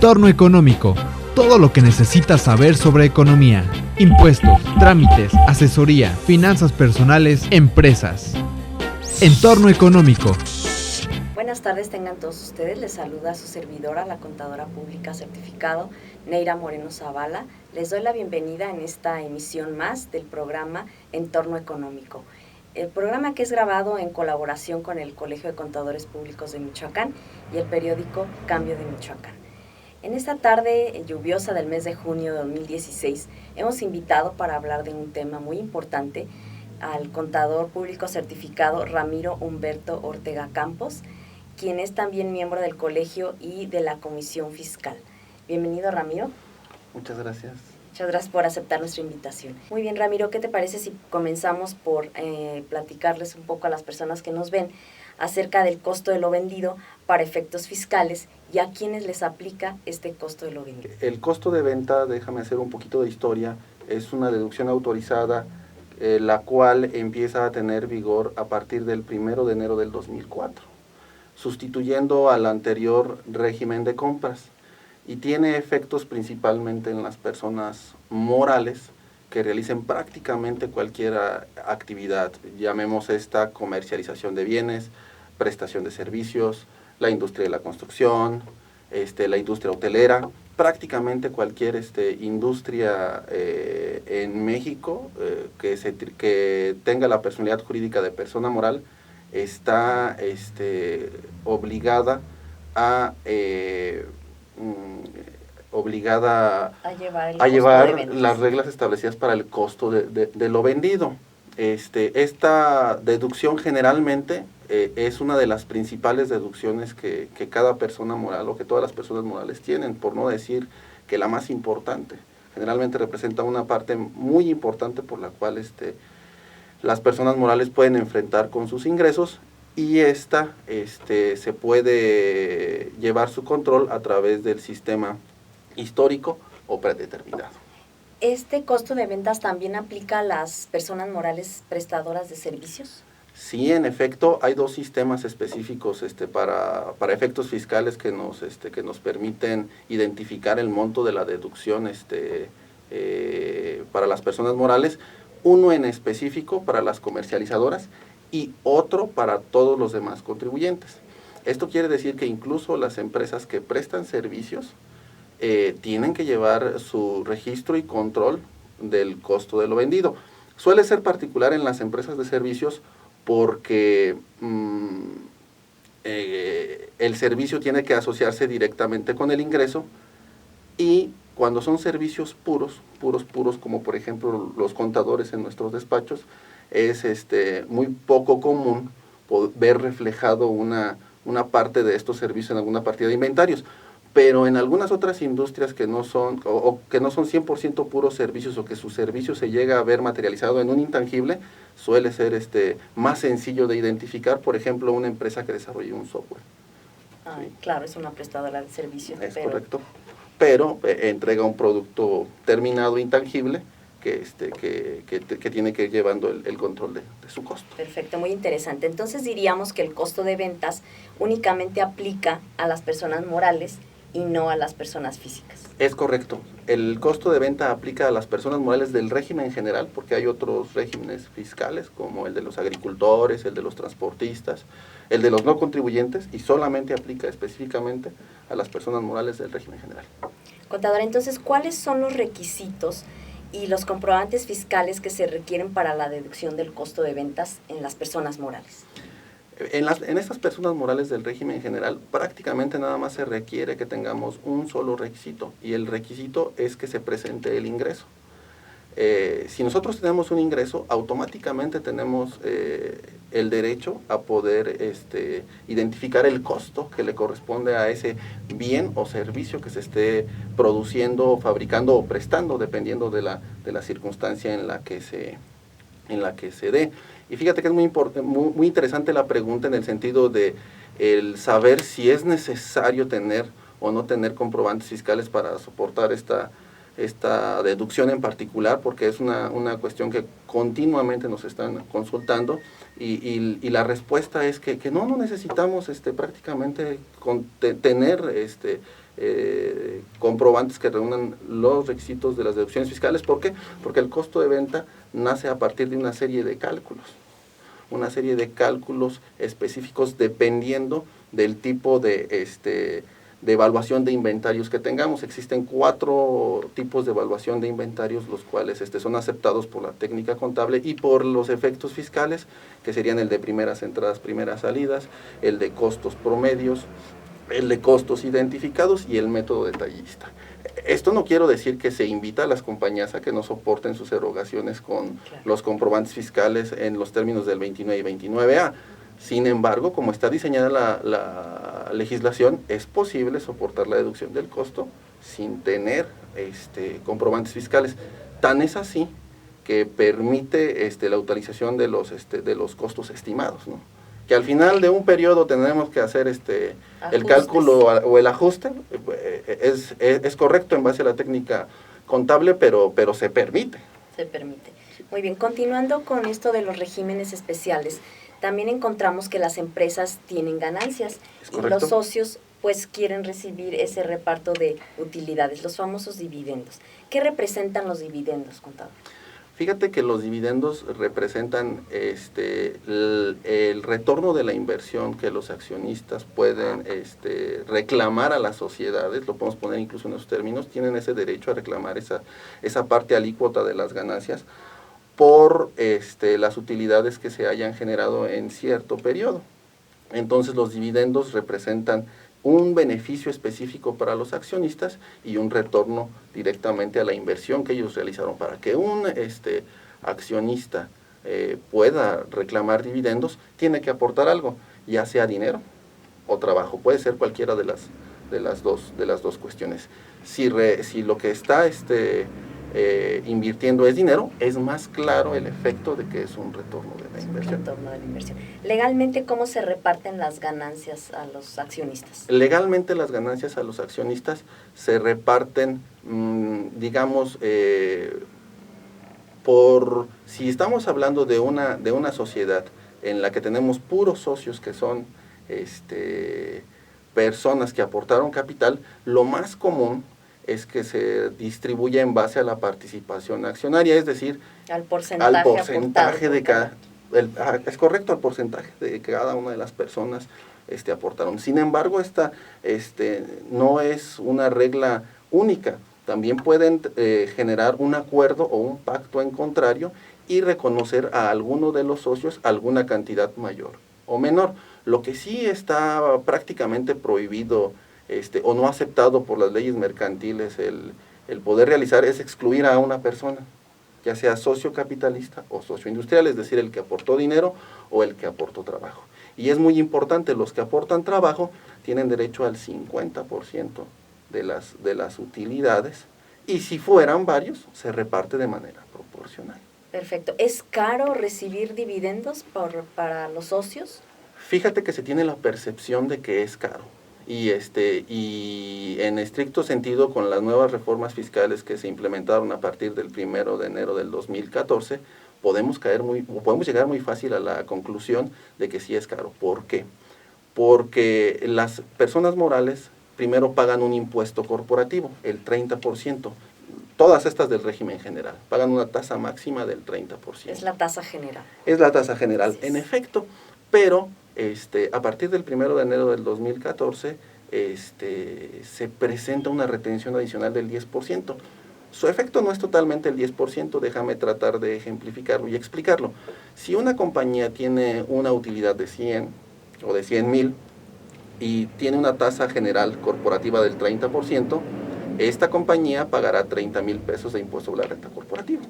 Entorno económico. Todo lo que necesitas saber sobre economía, impuestos, trámites, asesoría, finanzas personales, empresas. Entorno económico. Buenas tardes, tengan todos ustedes. Les saluda su servidora, la contadora pública certificado, Neira Moreno Zavala. Les doy la bienvenida en esta emisión más del programa Entorno Económico. El programa que es grabado en colaboración con el Colegio de Contadores Públicos de Michoacán y el periódico Cambio de Michoacán. En esta tarde lluviosa del mes de junio de 2016, hemos invitado para hablar de un tema muy importante al contador público certificado Ramiro Humberto Ortega Campos, quien es también miembro del colegio y de la comisión fiscal. Bienvenido, Ramiro. Muchas gracias. Muchas gracias por aceptar nuestra invitación. Muy bien, Ramiro, ¿qué te parece si comenzamos por platicarles un poco a las personas que nos ven acerca del costo de lo vendido para efectos fiscales y a quienes les aplica este costo de lo vendido? El costo de venta, déjame hacer un poquito de historia, es una deducción autorizada, la cual empieza a tener vigor a partir del 1 de enero del 2004, sustituyendo al anterior régimen de compras, y tiene efectos principalmente en las personas morales que realicen prácticamente cualquier actividad, llamemos esta comercialización de bienes, prestación de servicios, la industria de la construcción, la industria hotelera, prácticamente cualquier industria en México que tenga la personalidad jurídica de persona moral está obligada a llevar las reglas establecidas para el costo de lo vendido. Esta deducción generalmente es una de las principales deducciones que cada persona moral o que todas las personas morales tienen, por no decir que la más importante. Generalmente representa una parte muy importante por la cual las personas morales pueden enfrentar con sus ingresos, y se puede llevar su control a través del sistema histórico o predeterminado. ¿Este costo de ventas también aplica a las personas morales prestadoras de servicios? Sí, en efecto, hay dos sistemas específicos para efectos fiscales que nos permiten identificar el monto de la deducción para las personas morales, uno en específico para las comercializadoras y otro para todos los demás contribuyentes. Esto quiere decir que incluso las empresas que prestan servicios tienen que llevar su registro y control del costo de lo vendido. Suele ser particular en las empresas de servicios porque el servicio tiene que asociarse directamente con el ingreso, y cuando son servicios puros, como por ejemplo los contadores en nuestros despachos, es muy poco común ver reflejado una parte de estos servicios en alguna partida de inventarios. Pero en algunas otras industrias que no son 100% puros servicios, o que su servicio se llega a ver materializado en un intangible, suele ser más sencillo de identificar, por ejemplo, una empresa que desarrolle un software. Sí. Claro, es una prestadora de servicios. Correcto, pero entrega un producto terminado intangible que tiene que ir llevando el control de su costo. Perfecto, muy interesante. Entonces diríamos que el costo de ventas únicamente aplica a las personas morales y no a las personas físicas. Es correcto. El costo de venta aplica a las personas morales del régimen general, porque hay otros regímenes fiscales, como el de los agricultores, el de los transportistas, el de los no contribuyentes, y solamente aplica específicamente a las personas morales del régimen general. Contador, entonces, ¿cuáles son los requisitos y los comprobantes fiscales que se requieren para la deducción del costo de ventas en las personas morales? En estas personas morales del régimen general, prácticamente nada más se requiere que tengamos un solo requisito, y el requisito es que se presente el ingreso. Si nosotros tenemos un ingreso, automáticamente tenemos el derecho a poder identificar el costo que le corresponde a ese bien o servicio que se esté produciendo, fabricando o prestando, dependiendo de la circunstancia en la que se dé. Y fíjate que es muy interesante la pregunta, en el sentido de el saber si es necesario tener o no tener comprobantes fiscales para soportar esta deducción en particular, porque es una cuestión que continuamente nos están consultando, y la respuesta es que no necesitamos prácticamente tener comprobantes que reúnan los requisitos de las deducciones fiscales. ¿Por qué? Porque el costo de venta nace a partir de una serie de cálculos específicos dependiendo del tipo de evaluación de inventarios que tengamos. Existen 4 tipos de evaluación de inventarios, los cuales son aceptados por la técnica contable y por los efectos fiscales, que serían el de primeras entradas, primeras salidas, el de costos promedios, el de costos identificados y el método detallista. Esto no quiero decir que se invita a las compañías a que no soporten sus erogaciones con los comprobantes fiscales en los términos del 29 y 29A. Sin embargo, como está diseñada la legislación, es posible soportar la deducción del costo sin tener comprobantes fiscales. Tan es así que permite la utilización de los costos estimados, ¿no? Que al final de un periodo tendremos que hacer el cálculo o el ajuste, es correcto en base a la técnica contable, pero se permite. Se permite. Muy bien, continuando con esto de los regímenes especiales, también encontramos que las empresas tienen ganancias y los socios pues quieren recibir ese reparto de utilidades, los famosos dividendos. ¿Qué representan los dividendos, contador? Fíjate que los dividendos representan el retorno de la inversión que los accionistas pueden reclamar a las sociedades, lo podemos poner incluso en esos términos, tienen ese derecho a reclamar esa parte alícuota de las ganancias por las utilidades que se hayan generado en cierto periodo. Entonces los dividendos representan un beneficio específico para los accionistas y un retorno directamente a la inversión que ellos realizaron. Para que un accionista pueda reclamar dividendos, tiene que aportar algo, ya sea dinero o trabajo, puede ser cualquiera de las dos cuestiones. Si lo que está invirtiendo es dinero, es más claro el efecto de que es un retorno de la inversión. Legalmente, ¿cómo se reparten las ganancias a los accionistas? Legalmente las ganancias a los accionistas se reparten, digamos, si estamos hablando de una sociedad en la que tenemos puros socios que son personas que aportaron capital, lo más común es que se distribuya en base a la participación accionaria, es decir, al porcentaje de cada, es correcto, al porcentaje de cada una de las personas aportaron. Sin embargo, esta no es una regla única. También pueden generar un acuerdo o un pacto en contrario y reconocer a alguno de los socios alguna cantidad mayor o menor. Lo que sí está prácticamente prohibido o no aceptado por las leyes mercantiles el poder realizar es excluir a una persona, ya sea socio capitalista o socio industrial, es decir, el que aportó dinero o el que aportó trabajo. Y es muy importante, los que aportan trabajo tienen derecho al 50% de las utilidades, y si fueran varios, se reparte de manera proporcional. Perfecto. ¿Es caro recibir dividendos para los socios? Fíjate que se tiene la percepción de que es caro. Y en estricto sentido, con las nuevas reformas fiscales que se implementaron a partir del 1 de enero del 2014, podemos llegar muy fácil a la conclusión de que sí es caro. ¿Por qué? Porque las personas morales primero pagan un impuesto corporativo, el 30%. Todas estas del régimen general pagan una tasa máxima del 30%. Es la tasa general. Es la tasa general, Sí. En efecto, pero a partir del 1 de enero del 2014 se presenta una retención adicional del 10%. Su efecto no es totalmente el 10%, déjame tratar de ejemplificarlo y explicarlo. Si una compañía tiene una utilidad de 100 o de 100,000 y tiene una tasa general corporativa del 30%, esta compañía pagará 30,000 pesos de impuesto sobre la renta corporativa.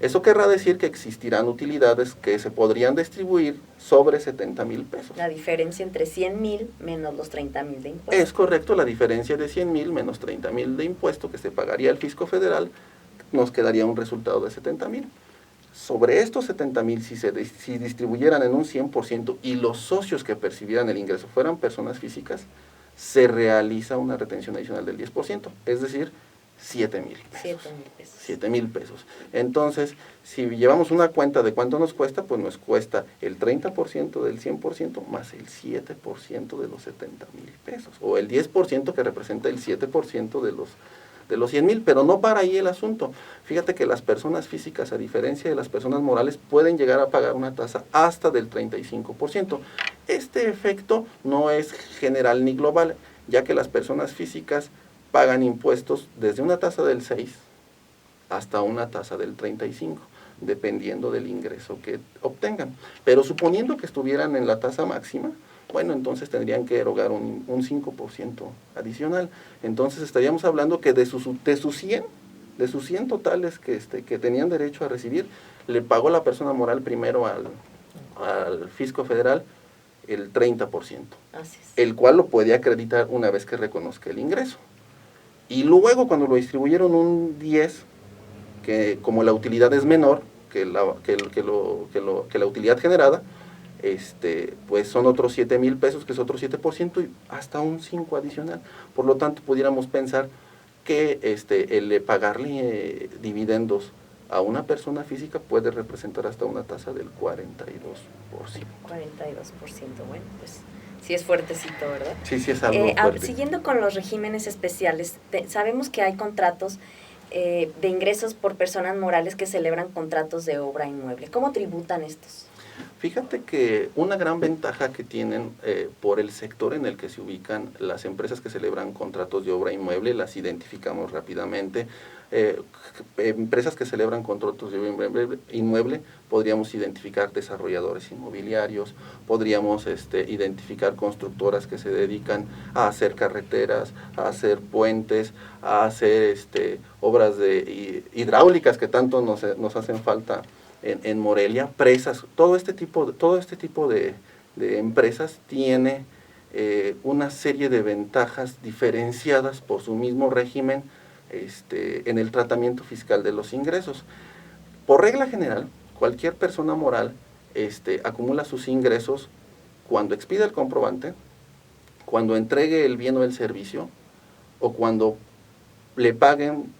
Eso querrá decir que existirán utilidades que se podrían distribuir sobre 70,000 pesos. La diferencia entre 100,000 menos los 30,000 de impuesto. Es correcto, la diferencia de 100,000 menos 30,000 de impuesto que se pagaría al fisco federal, nos quedaría un resultado de 70,000. Sobre estos 70,000, si distribuyeran en un 100% y los socios que percibieran el ingreso fueran personas físicas, se realiza una retención adicional del 10%. Es decir, 7,000 pesos. 7,000 pesos. 7,000 pesos. Entonces, si llevamos una cuenta de cuánto nos cuesta, pues nos cuesta el 30% del 100% más el 7% de los 70,000 pesos, o el 10% que representa el 7% de los 100,000, pero no para ahí el asunto. Fíjate que las personas físicas, a diferencia de las personas morales, pueden llegar a pagar una tasa hasta del 35%. Este efecto no es general ni global, ya que las personas físicas pagan impuestos desde una tasa del 6 hasta una tasa del 35, dependiendo del ingreso que obtengan. Pero suponiendo que estuvieran en la tasa máxima, bueno, entonces tendrían que erogar un 5% adicional. Entonces estaríamos hablando que de sus 100 totales que tenían derecho a recibir, le pagó la persona moral primero al fisco federal el 30%, Así es. el cual lo puede acreditar una vez que reconozca el ingreso. Y luego cuando lo distribuyeron un 10, que como la utilidad es menor que la utilidad generada, pues son otros 7,000 pesos, que es otro 7%, y hasta un 5 adicional. Por lo tanto, pudiéramos pensar que el pagarle dividendos a una persona física puede representar hasta una tasa del 42%. 42%, bueno, pues sí es fuertecito, ¿verdad? Sí, es algo fuerte. Siguiendo con los regímenes especiales, sabemos que hay contratos de ingresos por personas morales que celebran contratos de obra inmueble. ¿Cómo tributan estos? Fíjate que una gran ventaja que tienen por el sector en el que se ubican las empresas que celebran contratos de obra inmueble, las identificamos rápidamente. Empresas que celebran contratos de obra inmueble, podríamos identificar desarrolladores inmobiliarios, podríamos identificar constructoras que se dedican a hacer carreteras, a hacer puentes, a hacer obras de hidráulicas que tanto nos hacen falta en Morelia, presas. Todo este tipo de empresas tiene una serie de ventajas diferenciadas por su mismo régimen en el tratamiento fiscal de los ingresos. Por regla general, cualquier persona moral acumula sus ingresos cuando expida el comprobante, cuando entregue el bien o el servicio, o cuando le paguen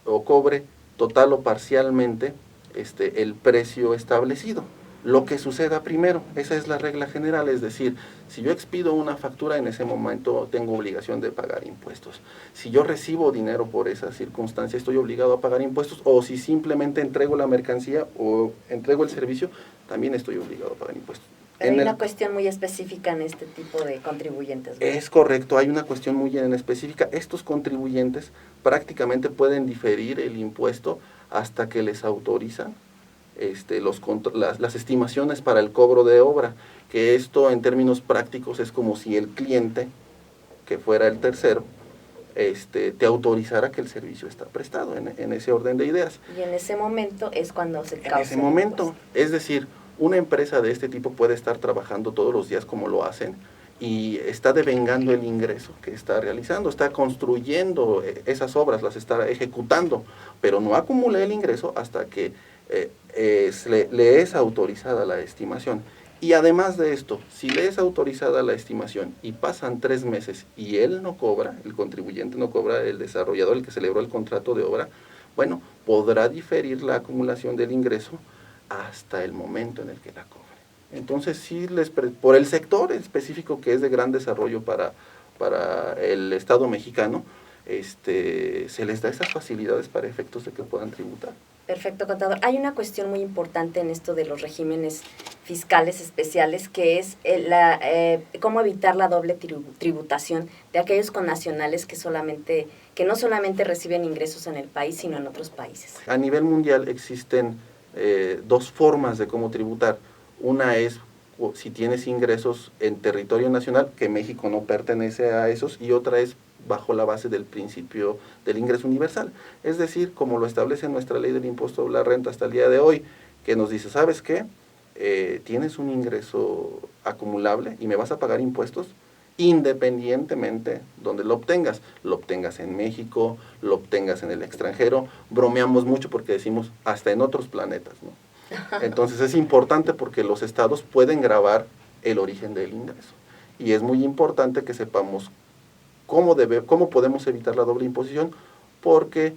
o cobre total o parcialmente el precio establecido. Lo que suceda primero, esa es la regla general, es decir, si yo expido una factura, en ese momento tengo obligación de pagar impuestos. Si yo recibo dinero por esa circunstancia, estoy obligado a pagar impuestos, o si simplemente entrego la mercancía o entrego el servicio, también estoy obligado a pagar impuestos. Pero hay una cuestión muy específica en este tipo de contribuyentes, ¿verdad? Es correcto, hay una cuestión muy en específica. Estos contribuyentes prácticamente pueden diferir el impuesto hasta que les autorizan las estimaciones para el cobro de obra, que esto en términos prácticos es como si el cliente, que fuera el tercero, te autorizara que el servicio está prestado, en ese orden de ideas. Y en ese momento es cuando se causa. En ese momento, es decir, una empresa de este tipo puede estar trabajando todos los días como lo hacen, y está devengando el ingreso que está realizando, está construyendo esas obras, las está ejecutando, pero no acumula el ingreso hasta que le es autorizada la estimación. Y además de esto, si le es autorizada la estimación y pasan 3 meses y él no cobra, el contribuyente no cobra, el desarrollador, el que celebró el contrato de obra, bueno, podrá diferir la acumulación del ingreso hasta el momento en el que la cobre. Entonces, sí, por el sector específico que es de gran desarrollo para el Estado mexicano, se les da esas facilidades para efectos de que puedan tributar. Perfecto, contador. Hay una cuestión muy importante en esto de los regímenes fiscales especiales, que es cómo evitar la doble tributación de aquellos connacionales que no solamente reciben ingresos en el país, sino en otros países. A nivel mundial existen 2 formas de cómo tributar. Una es si tienes ingresos en territorio nacional, que México no pertenece a esos, y otra es bajo la base del principio del ingreso universal. Es decir, como lo establece nuestra ley del impuesto a la renta hasta el día de hoy, que nos dice, ¿sabes qué? Tienes un ingreso acumulable y me vas a pagar impuestos independientemente donde lo obtengas en México, lo obtengas en el extranjero. Bromeamos mucho porque decimos hasta en otros planetas, ¿no? Entonces es importante porque los estados pueden gravar el origen del ingreso, y es muy importante que sepamos cómo podemos evitar la doble imposición, porque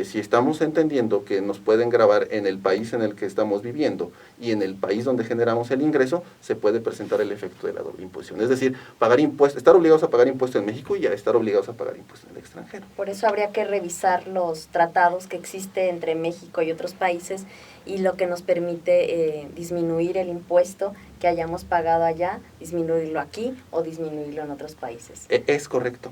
si estamos entendiendo que nos pueden gravar en el país en el que estamos viviendo y en el país donde generamos el ingreso, se puede presentar el efecto de la doble imposición. Es decir, pagar impuestos, estar obligados a pagar impuestos en México y ya estar obligados a pagar impuestos en el extranjero. Por eso habría que revisar los tratados que existen entre México y otros países y lo que nos permite disminuir el impuesto que hayamos pagado allá, disminuirlo aquí o disminuirlo en otros países. Es correcto.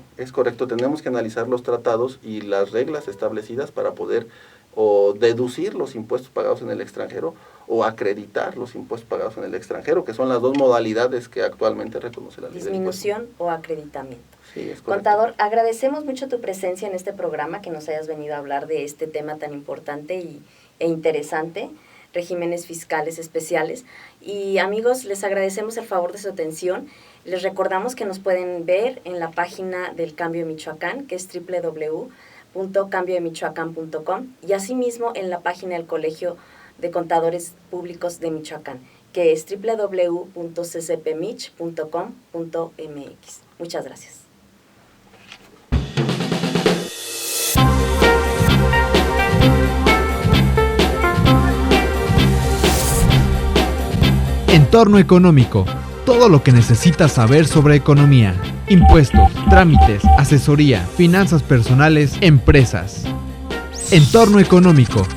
Tenemos que analizar los tratados y las reglas establecidas para poder o deducir los impuestos pagados en el extranjero o acreditar los impuestos pagados en el extranjero, que son las dos modalidades que actualmente reconoce la ley del impuesto. Disminución o acreditamiento. Sí, es correcto. Contador, agradecemos mucho tu presencia en este programa, que nos hayas venido a hablar de este tema tan importante e interesante, regímenes fiscales especiales. Y amigos, les agradecemos el favor de su atención. Les recordamos que nos pueden ver en la página del Cambio de Michoacán, que es www.cambiodemichoacán.com, y asimismo en la página del Colegio de Contadores Públicos de Michoacán, que es www.ccpmich.com.mx. Muchas gracias. Entorno económico. Todo lo que necesitas saber sobre economía, impuestos, trámites, asesoría, finanzas personales, empresas. Entorno económico.